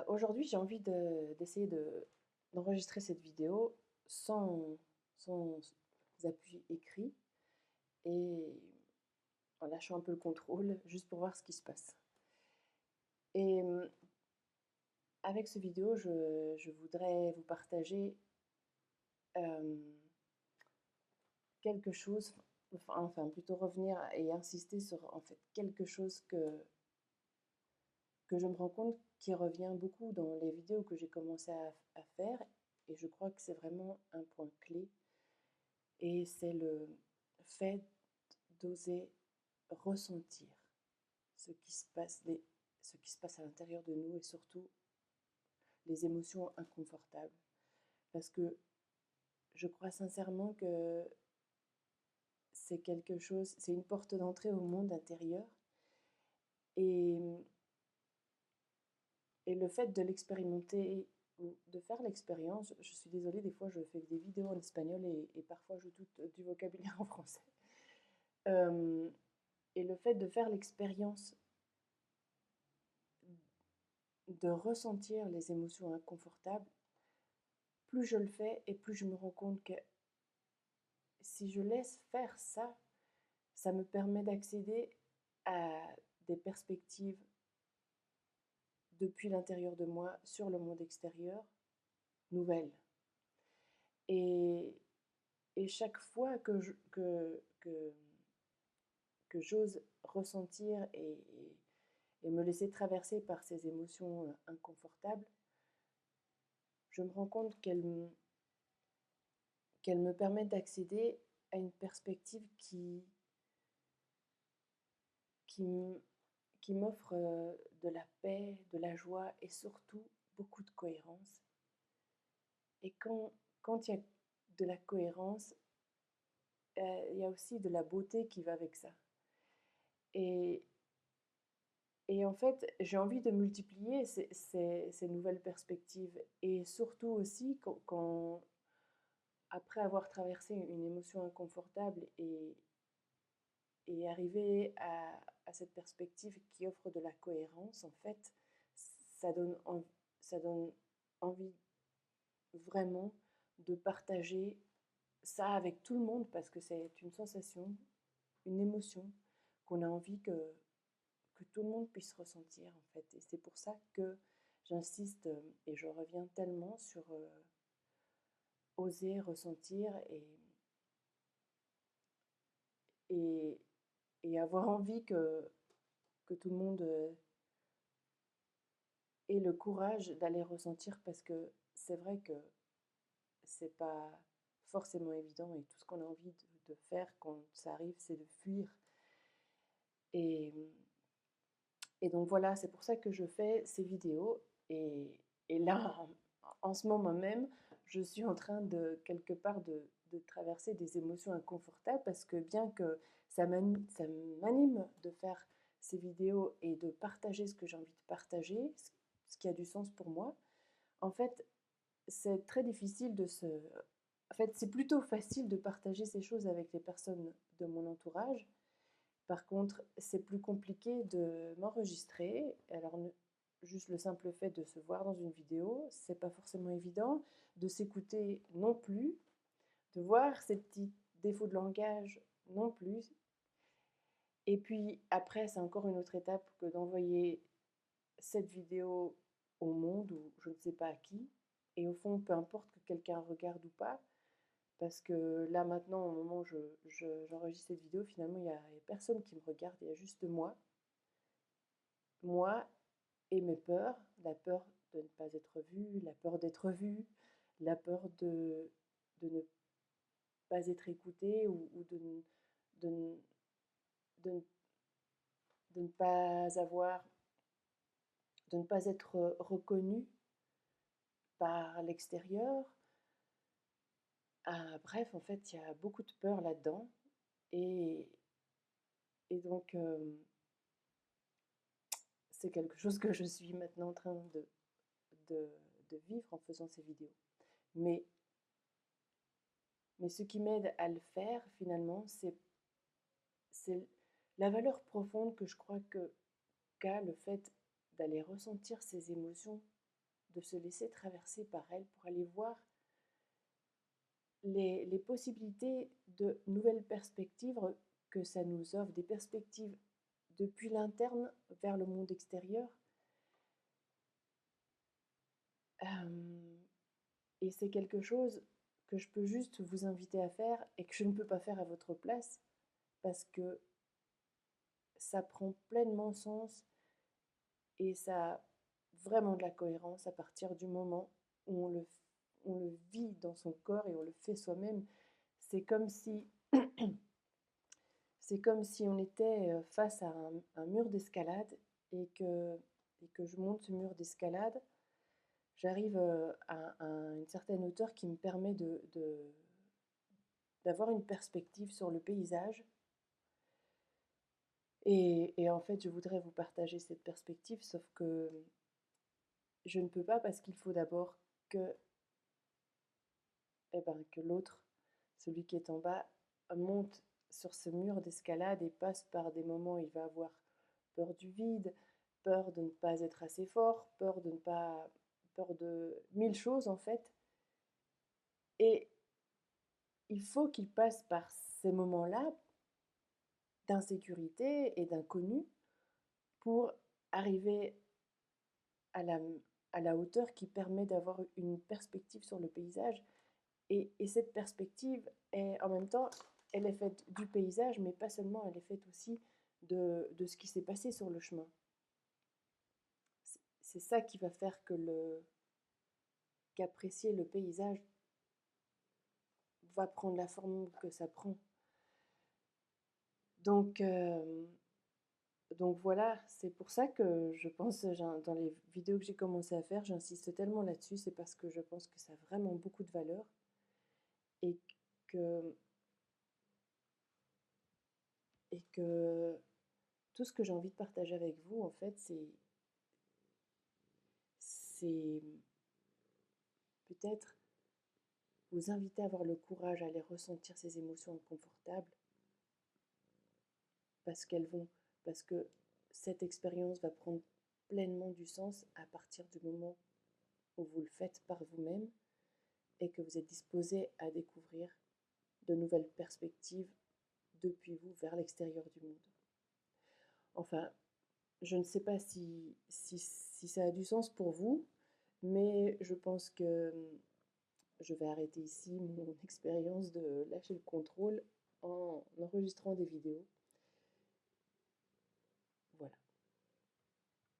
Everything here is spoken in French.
Aujourd'hui, j'ai envie d'essayer d'enregistrer cette vidéo sans appui écrit et en lâchant un peu le contrôle, juste pour voir ce qui se passe. Et avec ce vidéo, je voudrais vous partager euh, quelque chose, enfin plutôt revenir et insister sur en fait quelque chose que je me rends compte qui revient beaucoup dans les vidéos que j'ai commencé à faire, et je crois que c'est vraiment un point clé, et c'est le fait d'oser ressentir ce qui se passe, ce qui se passe à l'intérieur de nous, et surtout les émotions inconfortables. Parce que je crois sincèrement que c'est quelque chose, c'est une porte d'entrée au monde intérieur, et, et le fait de l'expérimenter ou de faire l'expérience, je suis désolée, des fois je fais des vidéos en espagnol et parfois je doute du vocabulaire en français. Euh, et le fait de faire l'expérience de ressentir les émotions inconfortables, plus je le fais et plus je me rends compte que si je laisse faire ça, ça me permet d'accéder à des perspectives depuis l'intérieur de moi sur le monde extérieur nouvelles. Et, et chaque fois que j'ose ressentir et me laisser traverser par ces émotions inconfortables, je me rends compte qu'elles me permettent d'accéder à une perspective qui, qui m'offre de la paix, de la joie et surtout beaucoup de cohérence. Et quand il y a de la cohérence, il y a aussi de la beauté qui va avec ça. Et, et en fait, j'ai envie de multiplier ces nouvelles perspectives. Et surtout aussi, après avoir traversé une émotion inconfortable et arriver à cette perspective qui offre de la cohérence, en fait, ça donne, ça donne envie vraiment de partager ça avec tout le monde parce que c'est une sensation, une émotion qu'on a envie que tout le monde puisse ressentir en fait. Et c'est pour ça que j'insiste et je reviens tellement sur oser ressentir et, et avoir envie que tout le monde ait le courage d'aller ressentir parce que c'est vrai que c'est pas forcément évident et tout ce qu'on a envie de faire quand ça arrive, c'est de fuir. Et, et donc voilà, c'est pour ça que je fais ces vidéos. Et là, en ce moment même, je suis en train de, quelque part, de traverser des émotions inconfortables parce que bien que ça m'anime de faire ces vidéos et de partager ce que j'ai envie de partager, ce qui a du sens pour moi, en fait, c'est très difficile de se... En fait, c'est plutôt facile de partager ces choses avec les personnes de mon entourage. Par contre, c'est plus compliqué de m'enregistrer. Alors, juste le simple fait de se voir dans une vidéo, c'est pas forcément évident. De s'écouter non plus. De voir ces petits défauts de langage non plus. Et puis après, c'est encore une autre étape que d'envoyer cette vidéo au monde ou je ne sais pas à qui. Et au fond, peu importe que quelqu'un regarde ou pas, parce que là maintenant, au moment où j'enregistre cette vidéo, finalement, il n'y a personne qui me regarde, il y a juste moi et mes peurs, la peur de ne pas être vue, la peur d'être vue, la peur de ne pas être écoutée ou de, de, de ne pas avoir, de ne pas être reconnue par l'extérieur. Ah, bref, en fait, il y a beaucoup de peur là-dedans. Et, et donc, c'est quelque chose que je suis maintenant en train de, de vivre en faisant ces vidéos. Mais, mais ce qui m'aide à le faire, finalement, c'est la valeur profonde que je crois qu'a le fait d'aller ressentir ces émotions, de se laisser traverser par elles pour aller voir les possibilités de nouvelles perspectives que ça nous offre, des perspectives depuis l'interne vers le monde extérieur. Et c'est quelque chose que je peux juste vous inviter à faire et que je ne peux pas faire à votre place parce que ça prend pleinement sens et ça a vraiment de la cohérence à partir du moment où on le vit dans son corps et on le fait soi-même. C'est comme si, c'est comme si on était face à un mur d'escalade et que je monte ce mur d'escalade. J'arrive à une certaine hauteur qui me permet d'avoir une perspective sur le paysage. Et en fait, je voudrais vous partager cette perspective, sauf que je ne peux pas parce qu'il faut d'abord que, que l'autre, celui qui est en bas, monte sur ce mur d'escalade et passe par des moments où il va avoir peur du vide, peur de ne pas être assez fort, peur de ne pas, peur de mille choses en fait. Et il faut qu'il passe par ces moments-là d'insécurité et d'inconnu pour arriver à à la hauteur qui permet d'avoir une perspective sur le paysage. Et cette perspective, est, en même temps, elle est faite du paysage, mais pas seulement, elle est faite aussi de ce qui s'est passé sur le chemin. C'est ça qui va faire que qu'apprécier le paysage va prendre la forme que ça prend. Donc, donc voilà, c'est pour ça que je pense, dans les vidéos que j'ai commencé à faire, j'insiste tellement là-dessus, c'est parce que je pense que ça a vraiment beaucoup de valeur et que, et que tout ce que j'ai envie de partager avec vous, en fait, c'est peut-être vous inviter à avoir le courage à aller ressentir ces émotions inconfortables parce qu'elles vont, parce que cette expérience va prendre pleinement du sens à partir du moment où vous le faites par vous-même et que vous êtes disposé à découvrir de nouvelles perspectives depuis vous vers l'extérieur du monde. Enfin, je ne sais pas si ça a du sens pour vous, mais je pense que je vais arrêter ici mon expérience de lâcher le contrôle en enregistrant des vidéos.